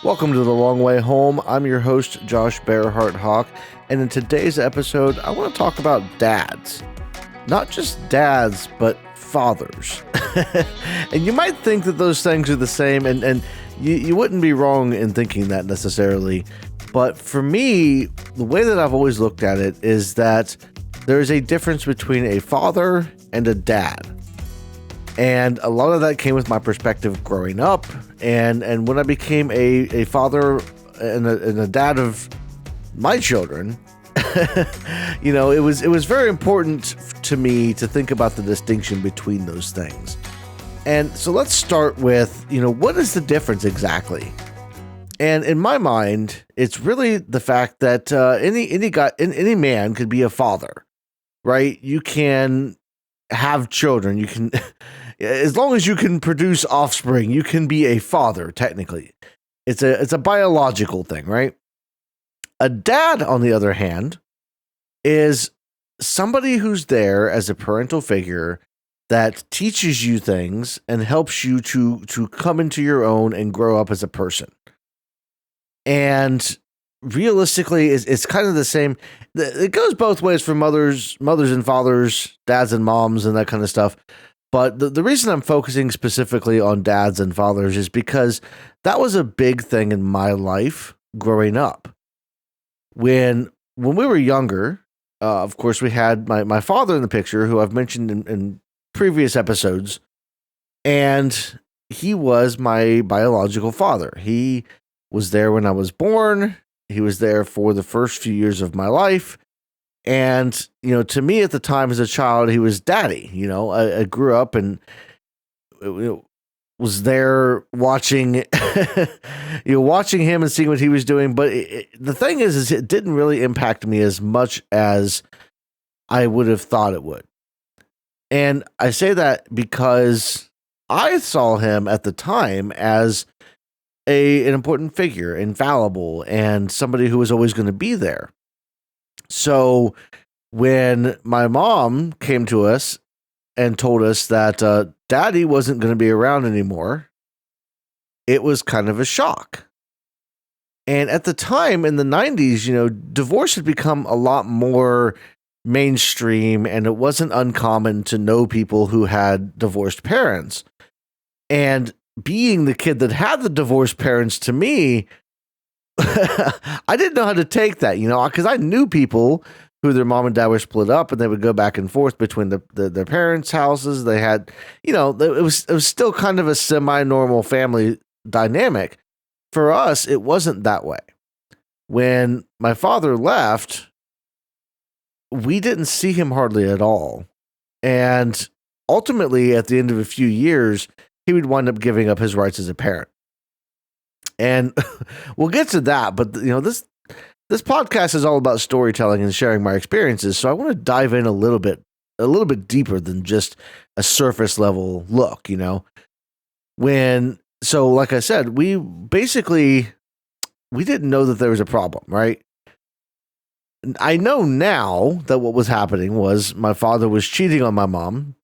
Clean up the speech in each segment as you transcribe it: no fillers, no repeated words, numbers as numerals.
Welcome to The Long Way Home. I'm your host, Josh Bearheart Hawk, and in today's episode, I want to talk about dads. Not just dads, but fathers. And you might think that those things are the same, and you wouldn't be wrong in thinking that necessarily. But for me, the way that I've always looked at it is that there is a difference between a father and a dad. And a lot of that came with my perspective growing up. And when I became a father and a dad of my children, it was very important to me to think about the distinction between those things. And so let's start with, what is the difference exactly? And in my mind, it's really the fact that any man could be a father, right? You can have children. You can, as long as you can produce offspring, you can be a father. Technically, it's a biological thing, right? A dad, on the other hand, is somebody who's there as a parental figure that teaches you things and helps you to come into your own and grow up as a person. And realistically, it's kind of the same. It goes both ways for mothers and fathers, dads and moms, and that kind of stuff. But the reason I'm focusing specifically on dads and fathers is because that was a big thing in my life growing up. When we were younger, of course, we had my father in the picture, who I've mentioned in previous episodes, and he was my biological father. He was there when I was born. He was there for the first few years of my life. And, to me at the time as a child, he was daddy. I grew up and was there watching, watching him and seeing what he was doing. But the thing is it didn't really impact me as much as I would have thought it would. And I say that because I saw him at the time as an important figure, infallible, and somebody who was always going to be there. So when my mom came to us and told us that daddy wasn't going to be around anymore, it was kind of a shock. And at the time in the 90s, divorce had become a lot more mainstream, and it wasn't uncommon to know people who had divorced parents. And being the kid that had the divorced parents, to me, I didn't know how to take that, because I knew people who their mom and dad were split up, and they would go back and forth between their parents' houses. They had, it was still kind of a semi-normal family dynamic. For us, it wasn't that way. When my father left, we didn't see him hardly at all. And ultimately, at the end of a few years, he would wind up giving up his rights as a parent. And we'll get to that, but this podcast is all about storytelling and sharing my experiences. So I want to dive in a little bit deeper than just a surface level look, So like I said, we didn't know that there was a problem, right? I know now that what was happening was my father was cheating on my mom.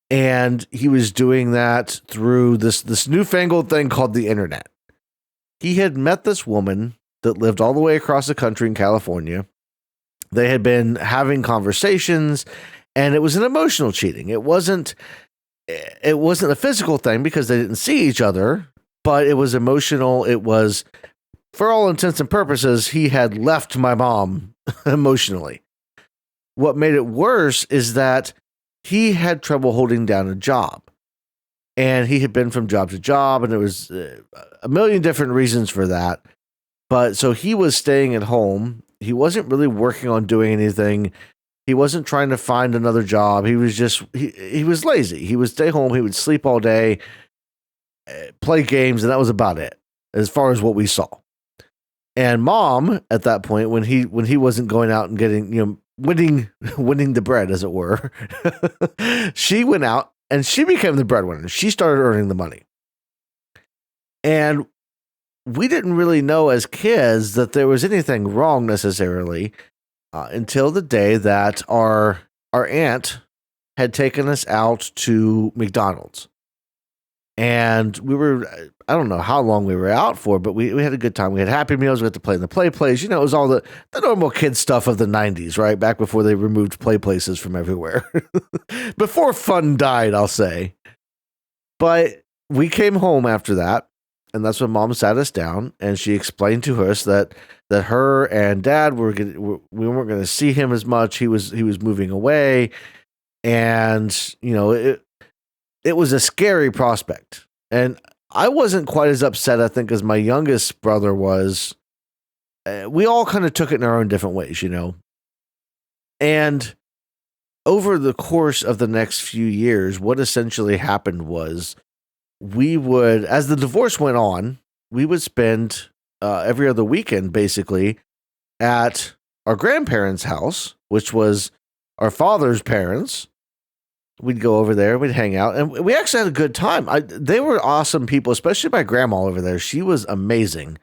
And he was doing that through this newfangled thing called the internet. He had met this woman that lived all the way across the country in California. They had been having conversations, and it was an emotional cheating. It wasn't a physical thing because they didn't see each other, but it was emotional. It was, for all intents and purposes, he had left my mom emotionally. What made it worse is that he had trouble holding down a job, and he had been from job to job, and there was a million different reasons for that. But so he was staying at home. He wasn't really working on doing anything. He wasn't trying to find another job. He was just, he was lazy. He would stay home. He would sleep all day, play games, and that was about it as far as what we saw. And mom, at that point, when he wasn't going out and getting, winning the bread, as it were, she went out and she became the breadwinner. She started earning the money. And we didn't really know as kids that there was anything wrong necessarily until the day that our aunt had taken us out to McDonald's. And I don't know how long we were out for, but we had a good time. We had Happy Meals. We had to play in the play place. You know, it was all the normal kid stuff of the 90s, right? Back before they removed play places from everywhere. Before fun died, I'll say. But we came home after that, and that's when Mom sat us down, and she explained to us that her and Dad we weren't going to see him as much. He was moving away, and you know it was a scary prospect. And I wasn't quite as upset, I think, as my youngest brother was. We all kind of took it in our own different ways, you know. And over the course of the next few years, what essentially happened was we would, as the divorce went on, we would spend every other weekend, basically, at our grandparents' house, which was our father's parents. We'd go over there, we'd hang out, and we actually had a good time. They were awesome people, especially my grandma over there. She was amazing.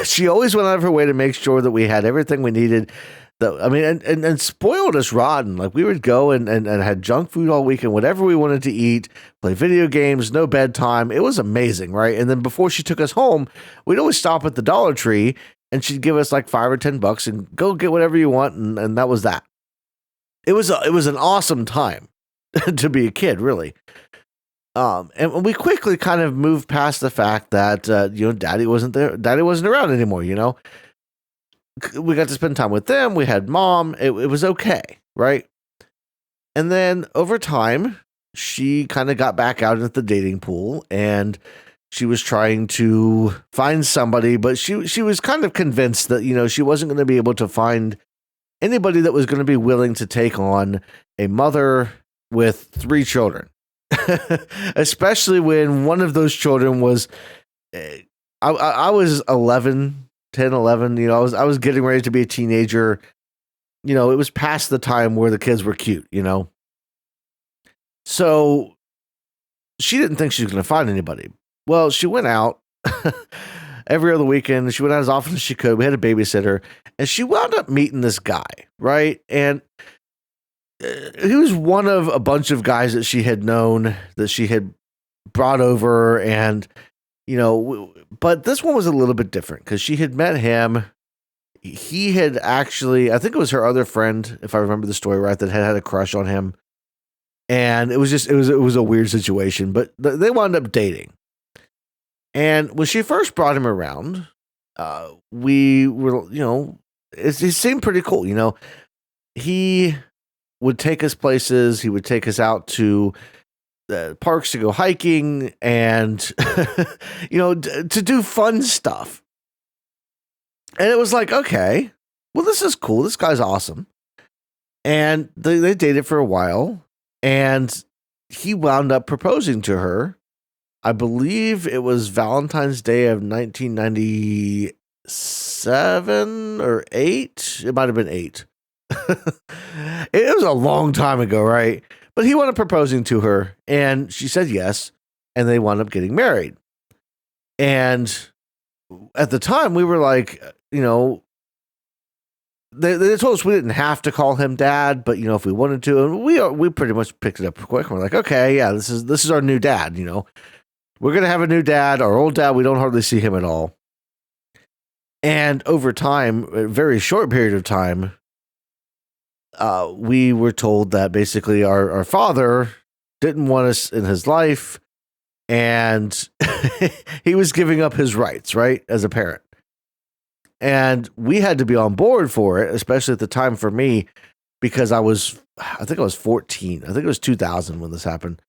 She always went out of her way to make sure that we had everything we needed. And spoiled us rotten. Like we would go and had junk food all weekend, whatever we wanted to eat, play video games, no bedtime. It was amazing, right? And then before she took us home, we'd always stop at the Dollar Tree and she'd give us like $5 or $10 and go get whatever you want. And that was that. It was an awesome time to be a kid, really. And we quickly kind of moved past the fact that, Daddy wasn't there. Daddy wasn't around anymore, you know? We got to spend time with them. We had Mom. It was okay, right? And then over time, she kind of got back out into the dating pool and she was trying to find somebody, but she was kind of convinced that, she wasn't going to be able to find anybody that was going to be willing to take on a mother with 3 children, especially when one of those children was, I was 10, 11, I was getting ready to be a teenager. It was past the time where the kids were cute, So she didn't think she was going to find anybody. Well, she went out every other weekend. She went out as often as she could. We had a babysitter and she wound up meeting this guy, right? And he was one of a bunch of guys that she had known, that she had brought over, and but this one was a little bit different because she had met him. He had actually, I think it was her other friend, if I remember the story right, that had a crush on him. And it was a weird situation, but they wound up dating. And when she first brought him around, we were, it seemed pretty cool. He would take us places. He would take us out to parks to go hiking and, to do fun stuff. And it was like, okay, well, this is cool. This guy's awesome. And they dated for a while and he wound up proposing to her. I believe it was Valentine's Day of 1997 or 8. It might've been 8. It was a long time ago, right? But he wound up proposing to her and she said yes. And they wound up getting married. And at the time we were like, they told us we didn't have to call him Dad, but if we wanted to, and we pretty much picked it up quick. We're like, okay, yeah, this is our new dad. We're gonna have a new dad. Our old dad, we don't hardly see him at all. And over time, a very short period of time, we were told that basically our father didn't want us in his life, and he was giving up his rights, right, as a parent. And we had to be on board for it, especially at the time for me, because I think I was 14. I think it was 2000 when this happened.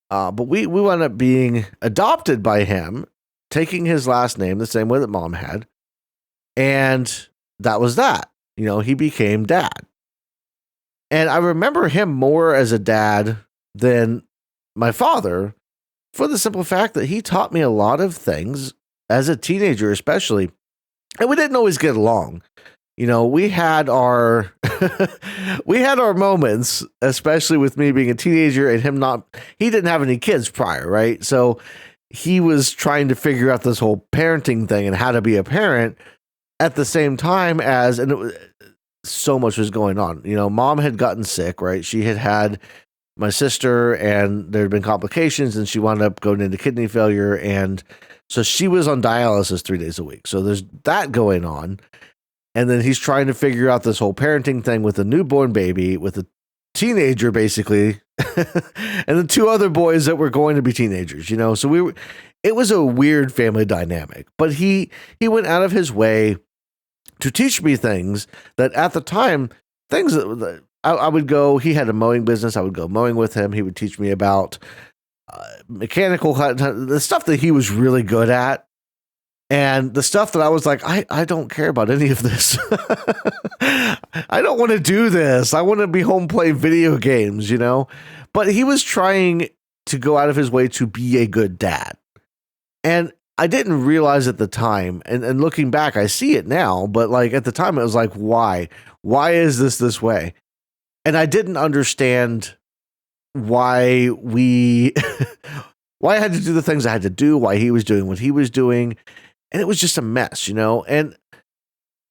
But we wound up being adopted by him, taking his last name the same way that Mom had. And that was that. He became Dad. And I remember him more as a dad than my father, for the simple fact that he taught me a lot of things as a teenager, especially. And we didn't always get along. We had our moments, especially with me being a teenager and him he didn't have any kids prior, right? So he was trying to figure out this whole parenting thing and how to be a parent at the same time so much was going on. Mom had gotten sick, right? She had my sister, and there had been complications, and she wound up going into kidney failure, and so she was on dialysis 3 days a week. So there's that going on, and then he's trying to figure out this whole parenting thing with a newborn baby, with a teenager basically, and the two other boys that were going to be teenagers. So it was a weird family dynamic. But he went out of his way to teach me things that at the time, things that I would go. He had a mowing business. I would go mowing with him. He would teach me about mechanical, the stuff that he was really good at, and the stuff that I was like, I don't care about any of this. I don't want to do this. I want to be home playing video games, But he was trying to go out of his way to be a good dad. And I didn't realize at the time, and looking back, I see it now, but like at the time, it was like, why? Why is this way? And I didn't understand why why I had to do the things I had to do, why he was doing what he was doing. And it was just a mess, And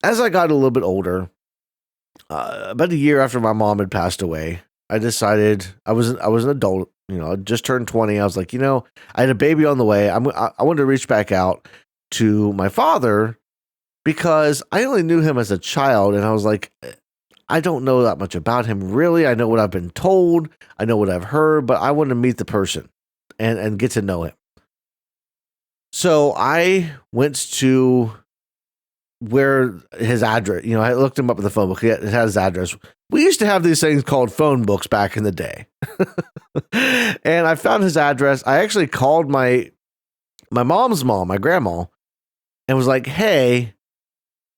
as I got a little bit older, about a year after my mom had passed away, I decided I was an adult, I just turned 20. I was like, I had a baby on the way. I wanted to reach back out to my father because I only knew him as a child. And I was like, I don't know that much about him, really. I know what I've been told. I know what I've heard, but I want to meet the person and get to know him. So I went to where his address, I looked him up in the phone book. It had his address. We used to have these things called phone books back in the day. And I found his address. I actually called my mom's mom, my grandma, and was like, hey,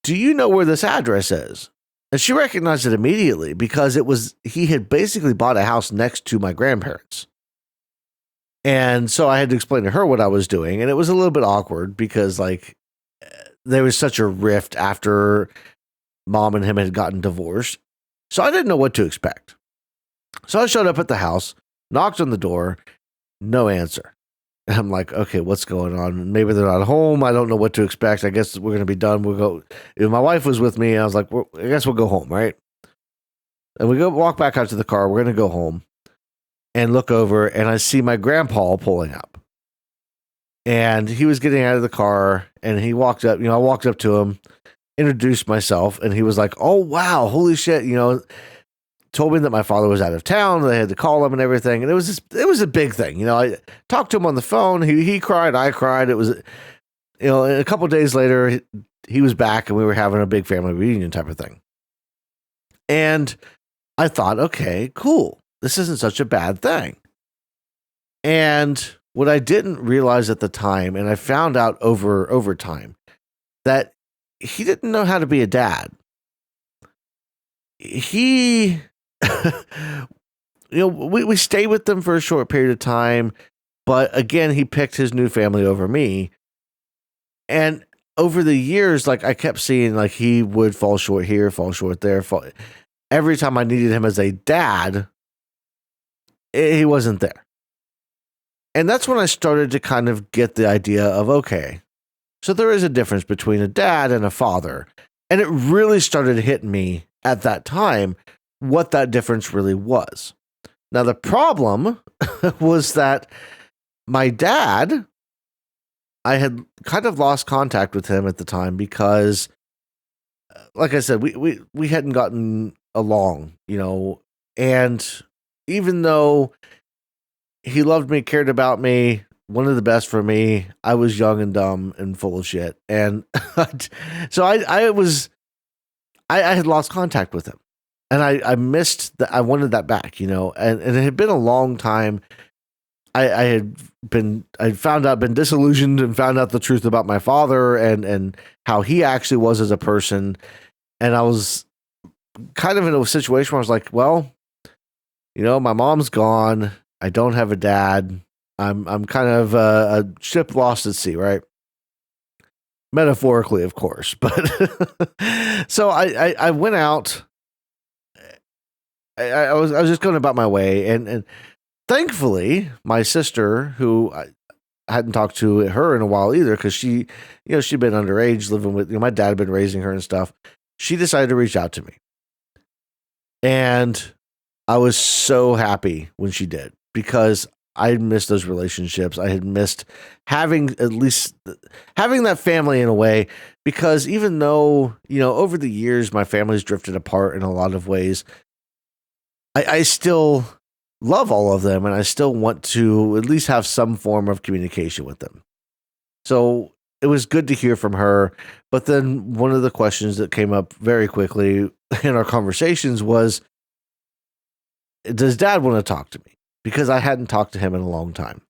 do you know where this address is? And she recognized it immediately because he had basically bought a house next to my grandparents. And so I had to explain to her what I was doing. And it was a little bit awkward because like there was such a rift after mom and him had gotten divorced. So I didn't know what to expect. So I showed up at the house, knocked on the door, no answer. And I'm like, okay, what's going on? Maybe they're not home. I don't know what to expect. I guess we're going to be done. We'll go. My wife was with me. I was like, I guess we'll go home, right? And we walk back out to the car. We're going to go home and look over. And I see my grandpa pulling up. And he was getting out of the car. And he walked up. I walked up to him, introduced myself. And he was like, oh, wow, holy shit. Told me that my father was out of town. They had to call him and everything. And it was a big thing. I talked to him on the phone. He cried. I cried. It was, and a couple of days later, he was back and we were having a big family reunion type of thing. And I thought, okay, cool. This isn't such a bad thing. And what I didn't realize at the time, and I found out over time, that he didn't know how to be a dad. He... we stayed with them for a short period of time, but again, he picked his new family over me. And over the years, like I kept seeing, like he would fall short here, fall short there. Every time I needed him as a dad, he wasn't there. And that's when I started to kind of get the idea of, okay, so there is a difference between a dad and a father. And it really started hitting me at that time what that difference really was. Now, the problem was that my dad, I had kind of lost contact with him at the time because, like I said, we hadn't gotten along, and even though he loved me, cared about me, wanted the best for me, I was young and dumb and full of shit. And so I had lost contact with him. And I missed that. I wanted that back, and it had been a long time. I'd been disillusioned and found out the truth about my father and how he actually was as a person. And I was kind of in a situation where I was like, well, my mom's gone. I don't have a dad. I'm kind of a ship lost at sea, right? Metaphorically, of course. But so I went out. I was just going about my way, and thankfully, my sister, who I hadn't talked to her in a while either, because she'd been underage, living with my dad had been raising her and stuff. She decided to reach out to me, and I was so happy when she did because I had missed those relationships. I had missed having at least having that family in a way because even though, over the years my family's drifted apart in a lot of ways, I still love all of them and I still want to at least have some form of communication with them. So it was good to hear from her. But then one of the questions that came up very quickly in our conversations was, does dad want to talk to me? Because I hadn't talked to him in a long time.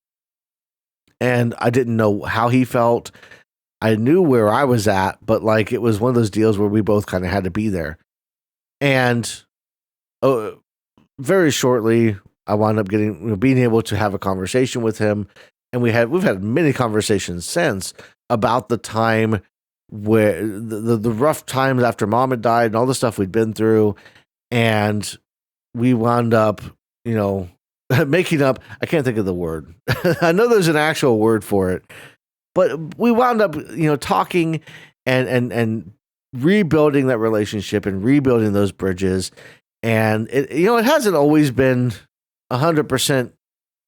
And I didn't know how he felt. I knew where I was at, but like it was one of those deals where we both kind of had to be there. And very shortly, I wound up being able to have a conversation with him. And we've had many conversations since about the time where the rough times after mom had died and all the stuff we'd been through. And we wound up, making up. I can't think of the word. I know there's an actual word for it, but we wound up, talking and rebuilding that relationship and rebuilding those bridges. And it hasn't always been 100%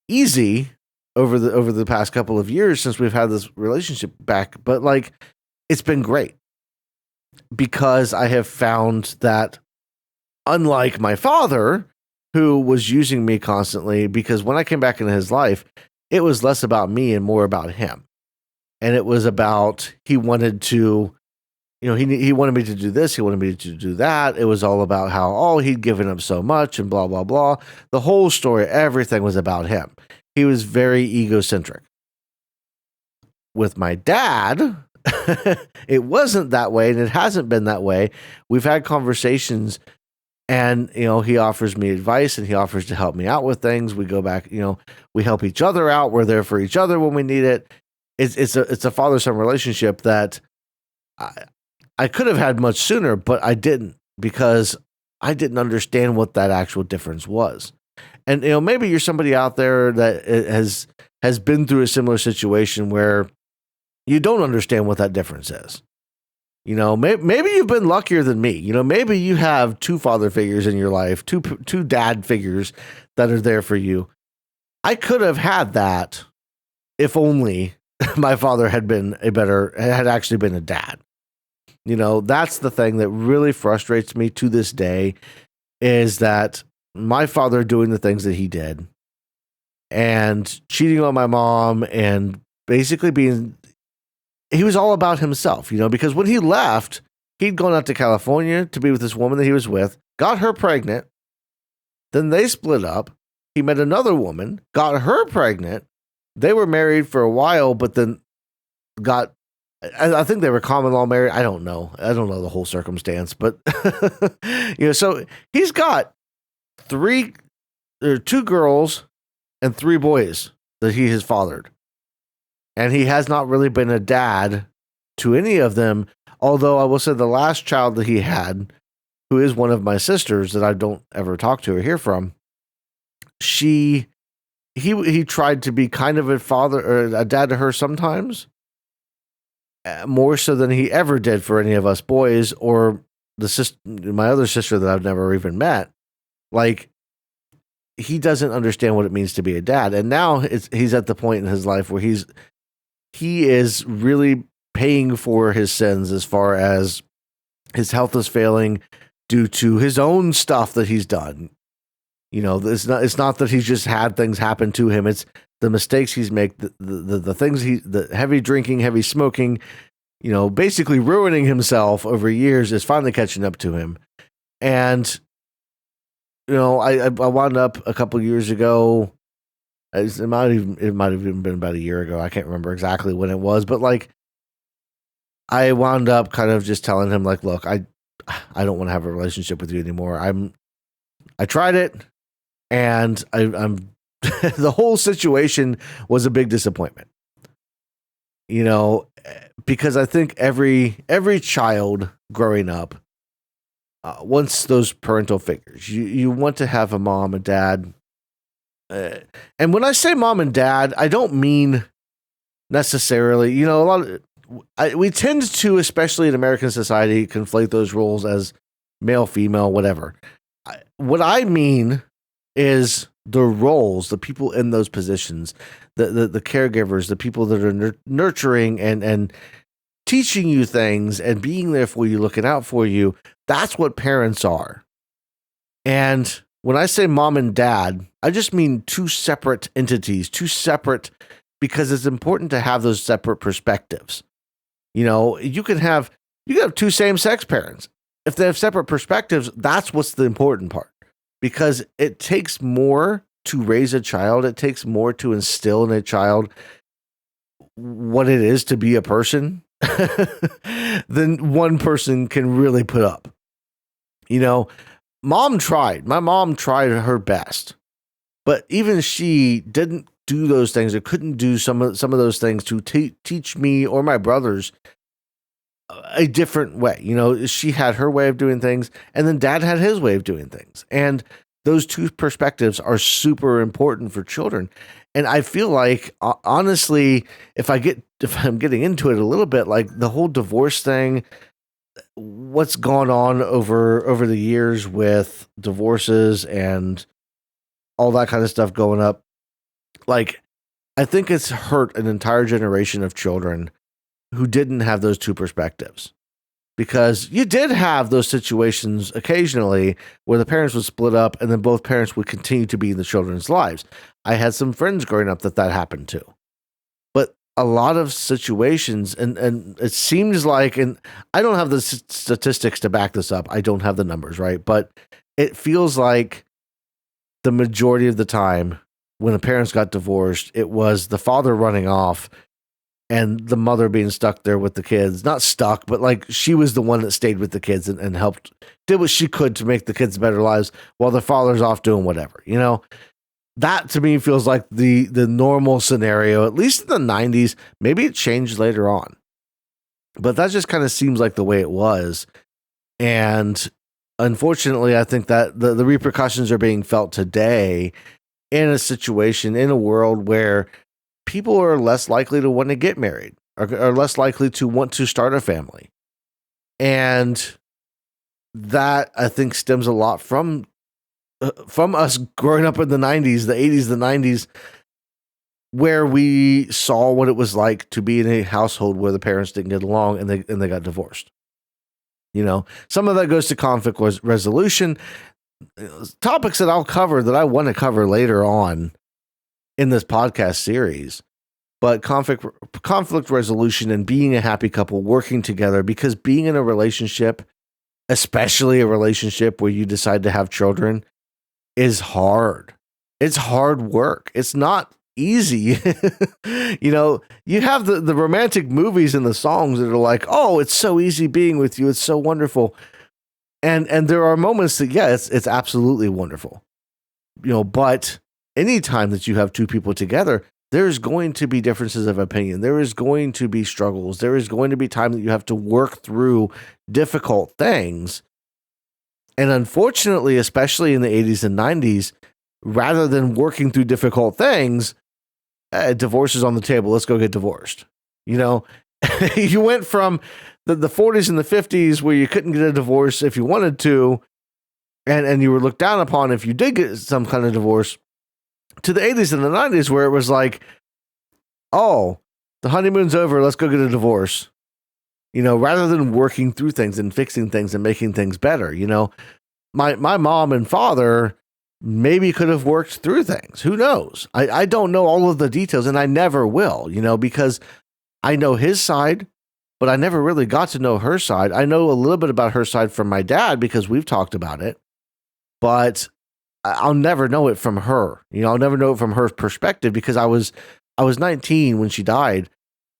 easy over the past couple of years since we've had this relationship back, but like it's been great because I have found that unlike my father, who was using me constantly, because when I came back into his life, it was less about me and more about him. And it was about, he wanted to, he wanted me to do this, he wanted me to do that. It was all about how, he'd given up so much and blah, blah, blah. The whole story, everything was about him. He was very egocentric. With my dad, it wasn't that way, and it hasn't been that way. We've had conversations, and he offers me advice, and he offers to help me out with things. We go back, we help each other out. We're there for each other when we need it. It's a father-son relationship that I could have had much sooner, but I didn't because I didn't understand what that actual difference was. And maybe you're somebody out there that has been through a similar situation where you don't understand what that difference is. Maybe you've been luckier than me. Maybe you have two father figures in your life, two dad figures that are there for you. I could have had that if only my father had actually been a dad. That's the thing that really frustrates me to this day is that my father doing the things that he did and cheating on my mom and basically he was all about himself, because when he left, he'd gone out to California to be with this woman that he was with, got her pregnant. Then they split up. He met another woman, got her pregnant. They were married for a while, but then I think they were common law married. I don't know the whole circumstance, but so he's got two girls and 3 boys that he has fathered. And he has not really been a dad to any of them. Although I will say the last child that he had, who is one of my sisters that I don't ever talk to or hear from, he tried to be kind of a father or a dad to her sometimes, more so than he ever did for any of us boys or my other sister that I've never even met. Like, he doesn't understand what it means to be a dad. And now he's at the point in his life where he is really paying for his sins as far as his health is failing due to his own stuff that he's done. It's not that he's just had things happen to him. It's the mistakes he's made, the things the heavy drinking, heavy smoking, basically ruining himself over years is finally catching up to him. And, I wound up a couple years ago. It might have even been about a year ago. I can't remember exactly when it was, but like I wound up kind of just telling him like, look, I don't want to have a relationship with you anymore. I tried it and I'm the whole situation was a big disappointment. Because I think every child growing up wants those parental figures. You want to have a mom, a dad. And when I say mom and dad, I don't mean necessarily, we tend to, especially in American society, conflate those roles as male, female, whatever. What I mean is the roles, the people in those positions, the caregivers, the people that are nurturing and teaching you things and being there for you, looking out for you. That's what parents are. And when I say mom and dad, I just mean two separate entities, because it's important to have those separate perspectives. You can have two same-sex parents. If they have separate perspectives, that's what's the important part. Because it takes more to raise a child. It takes more to instill in a child what it is to be a person than one person can really put up. Mom tried. My mom tried her best. But even she didn't do those things or couldn't do some of those things to teach me or my brothers a different way. She had her way of doing things, and then dad had his way of doing things. And those two perspectives are super important for children. And I feel like, honestly, if I'm getting into it a little bit, like the whole divorce thing, what's gone on over the years with divorces and all that kind of stuff going up, like, I think it's hurt an entire generation of children who didn't have those two perspectives. Because you did have those situations occasionally where the parents would split up and then both parents would continue to be in the children's lives. I had some friends growing up that happened to. But a lot of situations, and it seems like, and I don't have the statistics to back this up. I don't have the numbers, right? But it feels like the majority of the time when the parents got divorced, it was the father running off and the mother being stuck there with the kids. Not stuck, but like she was the one that stayed with the kids and helped, did what she could to make the kids better lives while the father's off doing whatever. That to me feels like the normal scenario, at least in the 90s. Maybe it changed later on, but that just kind of seems like the way it was. And unfortunately, I think that the repercussions are being felt today in a situation, in a world where people are less likely to want to get married or are less likely to want to start a family. And that, I think, stems a lot from us growing up in the 90s, the 80s, the 90s, where we saw what it was like to be in a household where the parents didn't get along and they got divorced. Some of that goes to conflict resolution, topics that I'll cover, that I want to cover later on in this podcast series. But conflict resolution and being a happy couple, working together, because being in a relationship, especially a relationship where you decide to have children, is hard. It's hard work. It's not easy. You have the romantic movies and the songs that are like, oh, it's so easy being with you. It's so wonderful. And there are moments that, yeah, it's absolutely wonderful. But anytime that you have two people together, there's going to be differences of opinion. There is going to be struggles. There is going to be time that you have to work through difficult things. And unfortunately, especially in the 80s and 90s, rather than working through difficult things, divorce is on the table. Let's go get divorced. You went from the 40s and the 50s where you couldn't get a divorce if you wanted to, and you were looked down upon if you did get some kind of divorce, to the 80s and the 90s where it was like, oh, the honeymoon's over, let's go get a divorce. Rather than working through things and fixing things and making things better. My mom and father maybe could have worked through things. Who knows? I don't know all of the details, and I never will, because I know his side, but I never really got to know her side. I know a little bit about her side from my dad because we've talked about it, but I'll never know it from her. I'll never know it from her perspective because I was 19 when she died.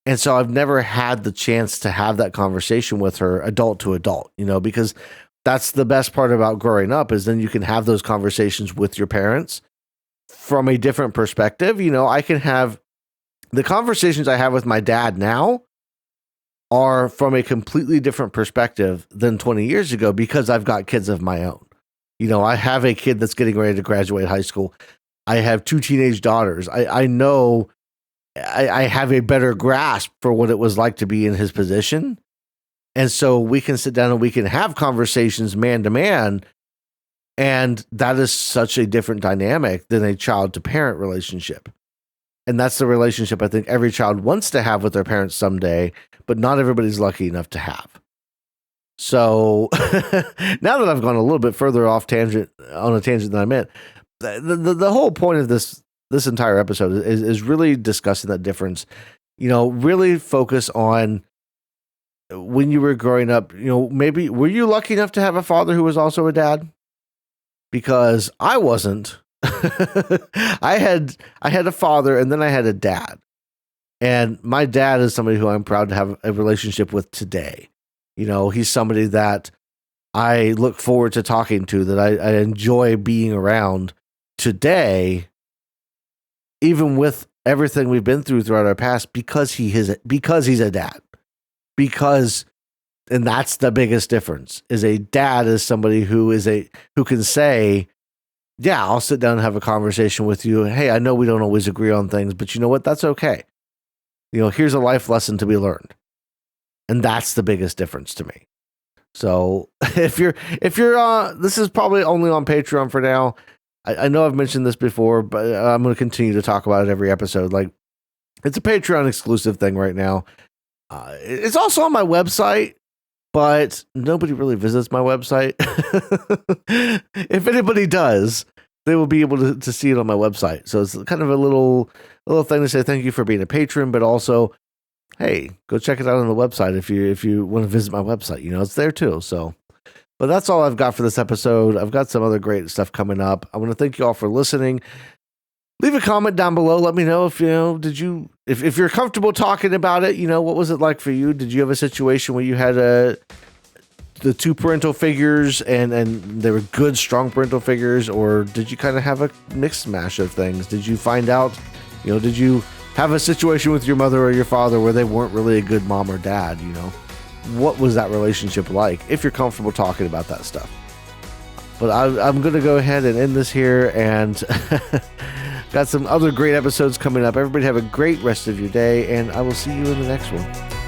And so I've never had the chance to have that conversation with her adult to adult, because that's the best part about growing up is then you can have those conversations with your parents from a different perspective. I can have the conversations I have with my dad now are from a completely different perspective than 20 years ago because I've got kids of my own. I have a kid that's getting ready to graduate high school. I have two teenage daughters. I know I have a better grasp for what it was like to be in his position. And so we can sit down and we can have conversations man to man And that is such a different dynamic than a child to parent relationship. And that's the relationship I think every child wants to have with their parents someday, but not everybody's lucky enough to have. So now that I've gone a little bit further on a tangent than I meant, the whole point of this entire episode is really discussing that difference. Really focus on when you were growing up, maybe were you lucky enough to have a father who was also a dad? Because I wasn't. I had a father and then I had a dad. And my dad is somebody who I'm proud to have a relationship with today. He's somebody that I look forward to talking to, that I enjoy being around today, even with everything we've been throughout our past, because he's a dad. And that's the biggest difference. Is a dad is somebody who can say, yeah, I'll sit down and have a conversation with you. Hey, I know we don't always agree on things, but you know what? That's okay. Here's a life lesson to be learned. And that's the biggest difference to me. So if you're this is probably only on Patreon for now. I know I've mentioned this before, but I'm going to continue to talk about it every episode. Like, it's a Patreon exclusive thing right now. It's also on my website, but nobody really visits my website. If anybody does, they will be able to see it on my website. So it's kind of a little thing to say thank you for being a patron, but also, hey, go check it out on the website if you want to visit my website. It's there too. So, but that's all I've got for this episode. I've got some other great stuff coming up. I want to thank you all for listening. Leave a comment down below. Let me know if if you're comfortable talking about it. What was it like for you? Did you have a situation where you had the two parental figures and they were good, strong parental figures, or did you kind of have a mixed mash of things? Did you find out, did you have a situation with your mother or your father where they weren't really a good mom or dad? What was that relationship like? If you're comfortable talking about that stuff. But I'm going to go ahead and end this here, and got some other great episodes coming up. Everybody have a great rest of your day, and I will see you in the next one.